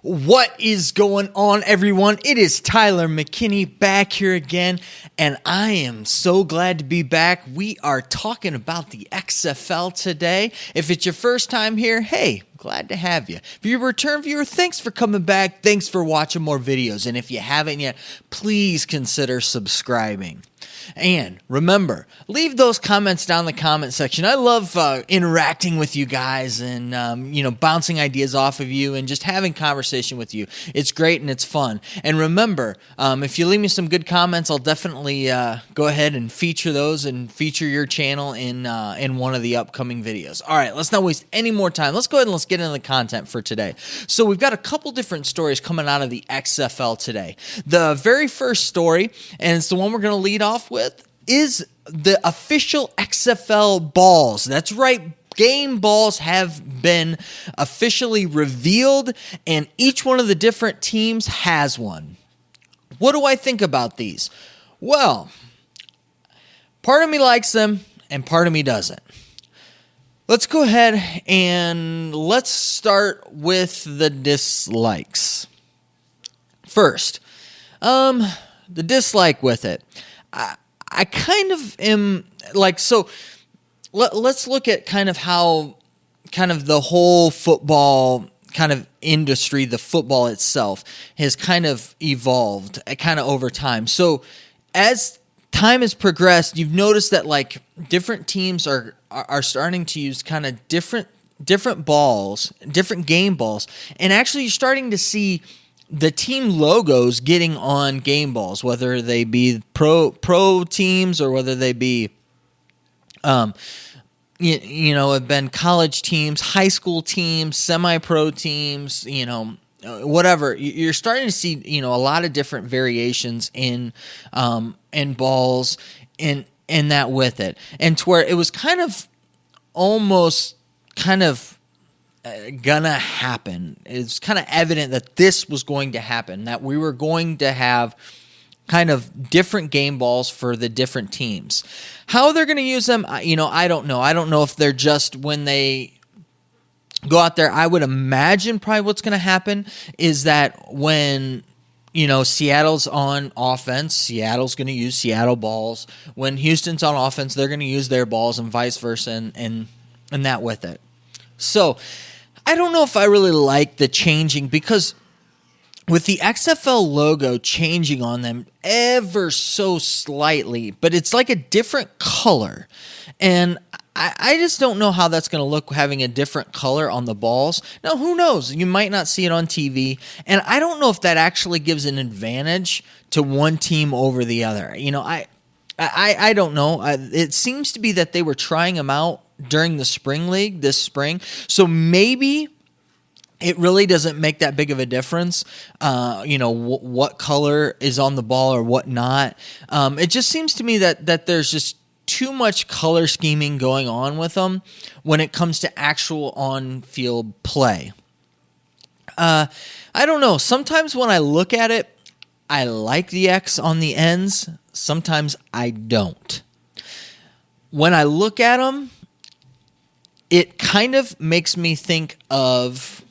What is going on, everyone? It is Tyler McKinney back here again, and I am so glad to be back. We are talking about the XFL today. If it's your first time here, hey, glad to have you. If you're a return viewer, thanks for coming back. Thanks for watching more videos, and if you haven't yet, please consider subscribing. And remember, leave those comments down in the comment section. I love interacting with you guys and, bouncing ideas off of you and just having conversation with you. It's great and it's fun. And remember, if you leave me some good comments, I'll definitely go ahead and feature those and feature your channel in one of the upcoming videos. All right, let's not waste any more time. Let's go ahead and let's get into the content for today. So we've got a couple different stories coming out of the XFL today. The very first story, and it's the one we're going to lead off with, is the official XFL balls. That's right. Game balls have been officially revealed, and each one of the different teams has one. What do I think about these? Well, part of me likes them, and part of me doesn't. Let's go ahead and let's start with the dislikes. First, the dislike with it. I kind of am like, so let's look at kind of how kind of the whole football kind of industry, the football itself, has kind of evolved kind of over time. So as time has progressed, you've noticed that like different teams are starting to use kind of different balls, different game balls, and actually you're starting to see the team logos getting on game balls, whether they be pro teams or whether they be, have been college teams, high school teams, semi-pro teams, whatever. You're starting to see, a lot of different variations in balls and that with it. And to where it was kind of almost kind of gonna happen. It's kind of evident that this was going to happen, that we were going to have kind of different game balls for the different teams. How they're going to use them, I don't know. I don't know if they're just when they go out there. I would imagine probably what's going to happen is that when Seattle's on offense, Seattle's going to use Seattle balls. When Houston's on offense, they're going to use their balls and vice versa and that with it. So I don't know if I really like the changing, because with the XFL logo changing on them ever so slightly, but it's like a different color. And I just don't know how that's going to look, having a different color on the balls. Now, who knows? You might not see it on TV. And I don't know if that actually gives an advantage to one team over the other. I don't know. It seems to be that they were trying them out during the spring league this spring. So maybe it really doesn't make that big of a difference, what color is on the ball or what not. It just seems to me that there's just too much color scheming going on with them when it comes to actual on-field play. I don't know. Sometimes when I look at it, I like the X on the ends. Sometimes I don't. When I look at them, it kind of makes me think of,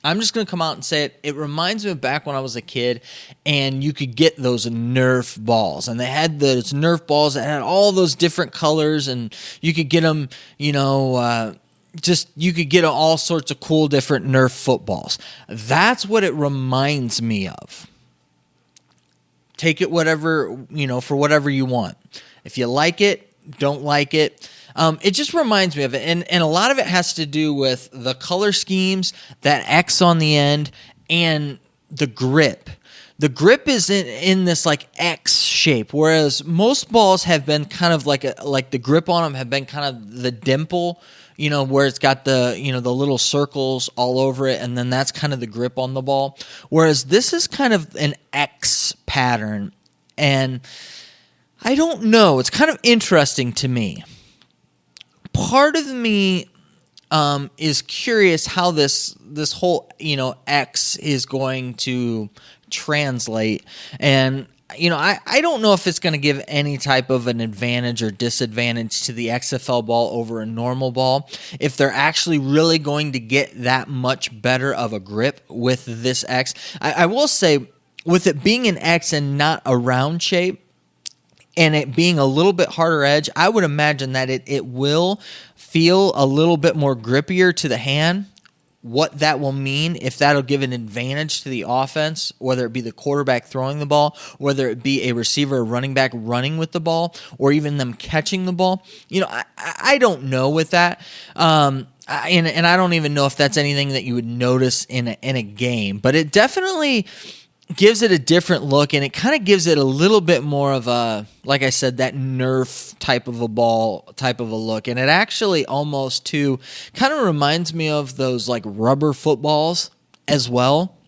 I'm just going to come out and say it, it reminds me of back when I was a kid and you could get those Nerf balls. And they had those Nerf balls that had all those different colors, and you could get them, you could get all sorts of cool different Nerf footballs. That's what it reminds me of. Take it whatever, for whatever you want. If you like it, don't like it. It just reminds me of it, and a lot of it has to do with the color schemes, that X on the end, and the grip. The grip is in this like X shape, whereas most balls have been kind of like the grip on them have been kind of the dimple, where it's got the the little circles all over it, and then that's kind of the grip on the ball. Whereas this is kind of an X pattern, and I don't know. It's kind of interesting to me. Part of me is curious how this whole X is going to translate, and I don't know if it's going to give any type of an advantage or disadvantage to the XFL ball over a normal ball, if they're actually really going to get that much better of a grip with this X. I will say, with it being an X and not a round shape, and it being a little bit harder edge, I would imagine that it will feel a little bit more grippier to the hand. What that will mean, if that'll give an advantage to the offense, whether it be the quarterback throwing the ball, whether it be a receiver or running back running with the ball, or even them catching the ball. I don't know with that. And I don't even know if that's anything that you would notice in a game, but it definitely gives it a different look, and it kind of gives it a little bit more of a, like I said, that Nerf type of a ball type of a look. And it actually almost too kind of reminds me of those like rubber footballs as well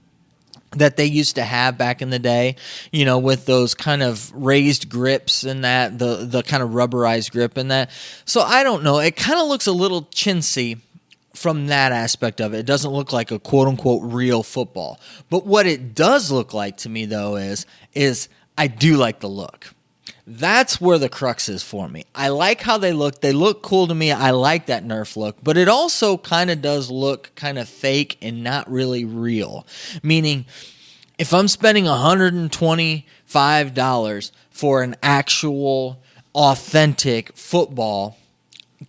that they used to have back in the day, with those kind of raised grips and that, the kind of rubberized grip and that. So I don't know. It kind of looks a little chintzy from that aspect of it. It doesn't look like a quote-unquote real football. But what it does look like to me, though, is I do like the look. That's where the crux is for me. I like how they look. They look cool to me. I like that Nerf look. But it also kind of does look kind of fake and not really real. Meaning, if I'm spending $125 for an actual, authentic football,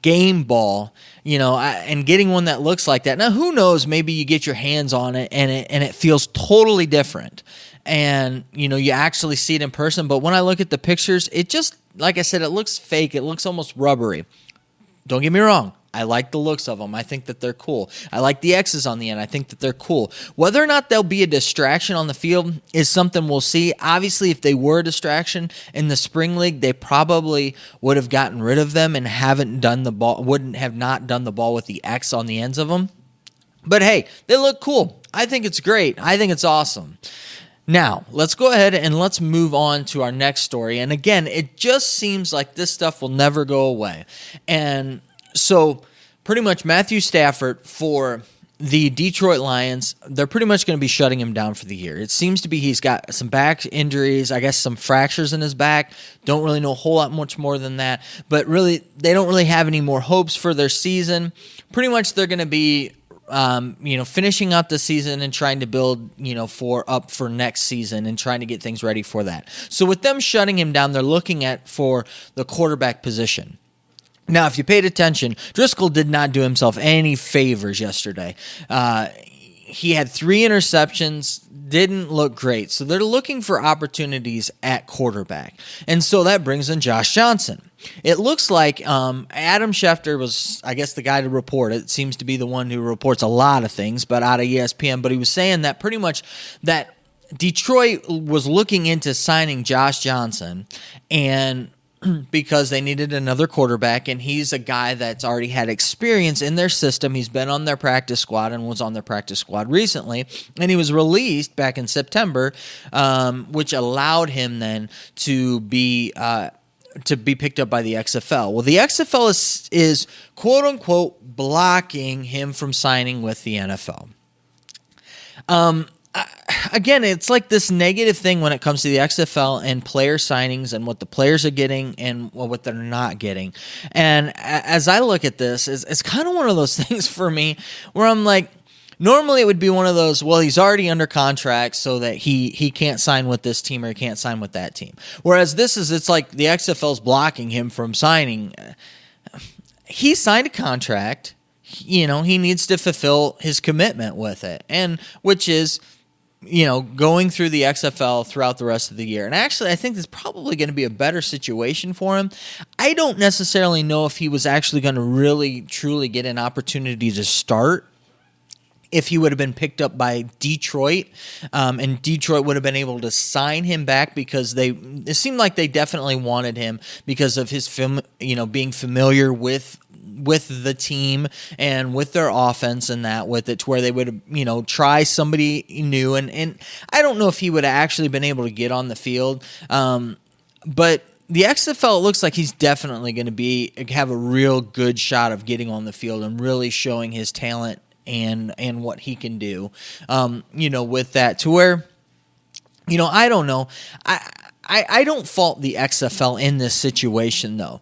game ball, and getting one that looks like that. Now, who knows? Maybe you get your hands on it and it feels totally different, and you actually see it in person. But when I look at the pictures, it just, like I said, it looks fake. It looks almost rubbery. Don't get me wrong. I like the looks of them. I think that they're cool. I like the X's on the end. I think that they're cool. Whether or not they'll be a distraction on the field is something we'll see. Obviously, if they were a distraction in the spring league, they probably would have gotten rid of them and wouldn't have not done the ball with the X on the ends of them. But hey, they look cool. I think it's great. I think it's awesome. Now, let's go ahead and let's move on to our next story. And again, it just seems like this stuff will never go away. And so pretty much Matthew Stafford for the Detroit Lions, they're pretty much going to be shutting him down for the year. It seems to be he's got some back injuries, I guess some fractures in his back. Don't really know a whole lot much more than that. But really, they don't really have any more hopes for their season. Pretty much they're going to be finishing up the season and trying to build, for next season and trying to get things ready for that. So with them shutting him down, they're looking at for the quarterback position. Now, if you paid attention, Driscoll did not do himself any favors yesterday. He had 3 interceptions, didn't look great. So they're looking for opportunities at quarterback. And so that brings in Josh Johnson. It looks like Adam Schefter was, I guess, the guy to report it. Seems to be the one who reports a lot of things, but out of ESPN. But he was saying that pretty much that Detroit was looking into signing Josh Johnson, and because they needed another quarterback, and he's a guy that's already had experience in their system. He's been on their practice squad and was on their practice squad recently, and he was released back in September, which allowed him then to be picked up by the XFL. Well, the XFL is quote-unquote blocking him from signing with the NFL. Again, it's like this negative thing when it comes to the XFL and player signings and what the players are getting and what they're not getting. And as I look at this, it's kind of one of those things for me where I'm like, normally it would be one of those, well, he's already under contract so that he can't sign with this team or he can't sign with that team. Whereas it's like the XFL's blocking him from signing. He signed a contract. He needs to fulfill his commitment with it, and which is, going through the XFL throughout the rest of the year. And actually, I think it's probably going to be a better situation for him. I don't necessarily know if he was actually going to really, truly get an opportunity to start if he would have been picked up by Detroit, and Detroit would have been able to sign him back because it seemed like they definitely wanted him because of his being familiar with the team and with their offense and that with it, to where they would, try somebody new. And I don't know if he would have actually been able to get on the field. But the XFL, it looks like he's definitely going to have a real good shot of getting on the field and really showing his talent and what he can do, with that, to where, I don't know. I don't fault the XFL in this situation though.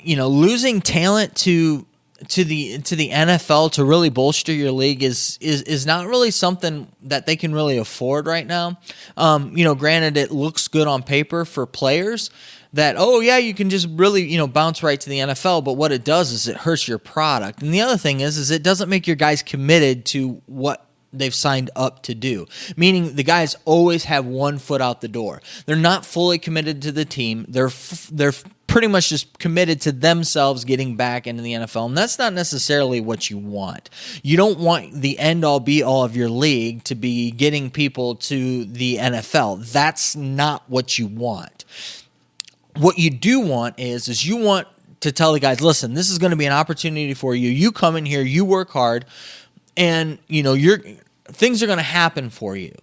Losing talent to the NFL to really bolster your league is not really something that they can really afford right now. Granted, it looks good on paper for players that, you can just really, bounce right to the NFL, but what it does is it hurts your product. And the other thing is it doesn't make your guys committed to what they've signed up to do, meaning the guys always have one foot out the door. They're not fully committed to the team. They're pretty much just committed to themselves getting back into the NFL, and that's not necessarily what you want. You don't want the end-all, be-all of your league to be getting people to the NFL. That's not what you want. What you do want is you want to tell the guys, listen, this is going to be an opportunity for you. You come in here, you work hard, and things are going to happen for you,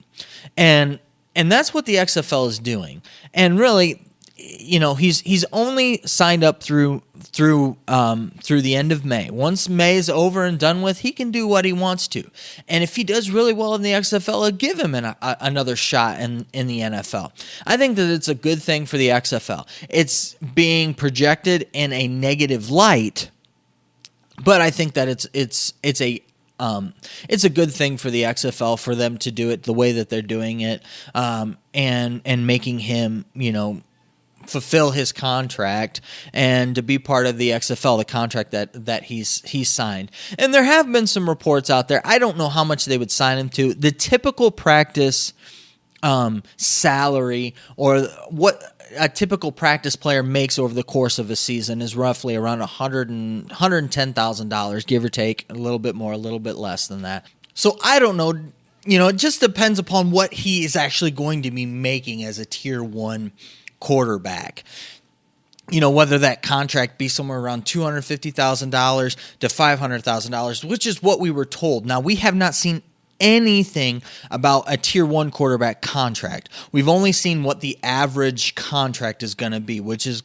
and that's what the XFL is doing. And really, he's only signed up through the end of May. Once May is over and done with, he can do what he wants to. And if he does really well in the XFL, I'll give him another shot in the NFL. I think that it's a good thing for the XFL. It's being projected in a negative light, but I think that it's a good thing for the XFL for them to do it the way that they're doing it, and making him, fulfill his contract and to be part of the XFL, the contract that he's signed. And there have been some reports out there. I don't know how much they would sign him to. The typical practice salary, or what a typical practice player makes over the course of a season, is roughly around $110,000, give or take, a little bit more, a little bit less than that. So I don't know. It just depends upon what he is actually going to be making as a tier 1 quarterback. Whether that contract be somewhere around $250,000 to $500,000, which is what we were told. Now, we have not seen anything about a tier 1 quarterback contract. We've only seen what the average contract is going to be, which is,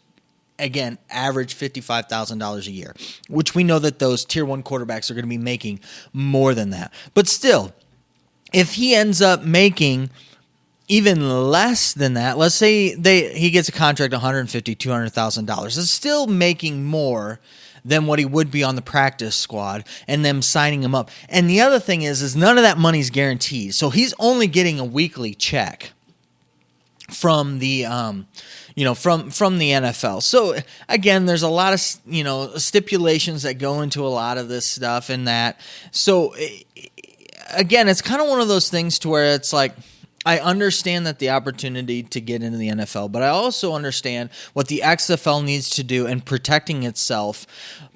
again, average $55,000 a year, which we know that those tier 1 quarterbacks are going to be making more than that. But still, if he ends up making even less than that, let's say he gets a contract $150,000, $200,000, it's still making more than what he would be on the practice squad, and them signing him up. And the other thing is none of that money's guaranteed. So he's only getting a weekly check from the from the NFL. So again, there's a lot of stipulations that go into a lot of this stuff and that. So again, it's kind of one of those things to where it's like, I understand that the opportunity to get into the NFL, but I also understand what the XFL needs to do in protecting itself,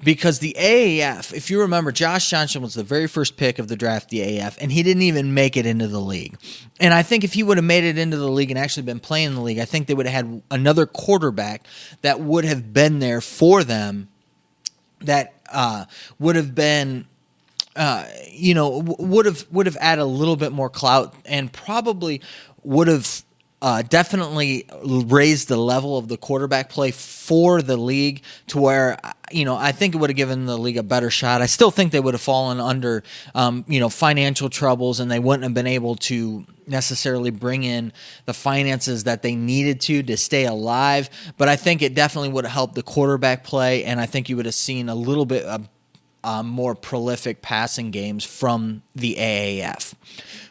because the AAF, if you remember, Josh Johnson was the very first pick of the draft, the AAF, and he didn't even make it into the league. And I think if he would have made it into the league and actually been playing in the league, I think they would have had another quarterback that would have been there for them, that would have been would have added a little bit more clout, and probably would have definitely raised the level of the quarterback play for the league to where, I think it would have given the league a better shot. I still think they would have fallen under, financial troubles, and they wouldn't have been able to necessarily bring in the finances that they needed to stay alive. But I think it definitely would have helped the quarterback play, and I think you would have seen a little bit of more prolific passing games from the AAF.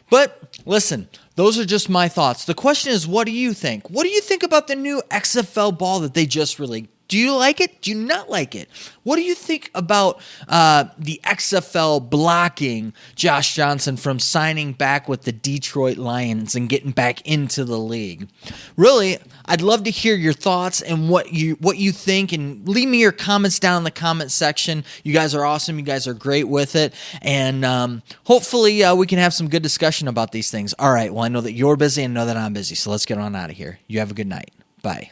But listen, those are just my thoughts. The question is, what do you think? What do you think about the new XFL ball that they just released? Do you like it? Do you not like it? What do you think about the XFL blocking Josh Johnson from signing back with the Detroit Lions and getting back into the league? Really, I'd love to hear your thoughts and what you think, and leave me your comments down in the comment section. You guys are awesome. You guys are great with it, and hopefully we can have some good discussion about these things. All right, well, I know that you're busy and know that I'm busy, so let's get on out of here. You have a good night. Bye.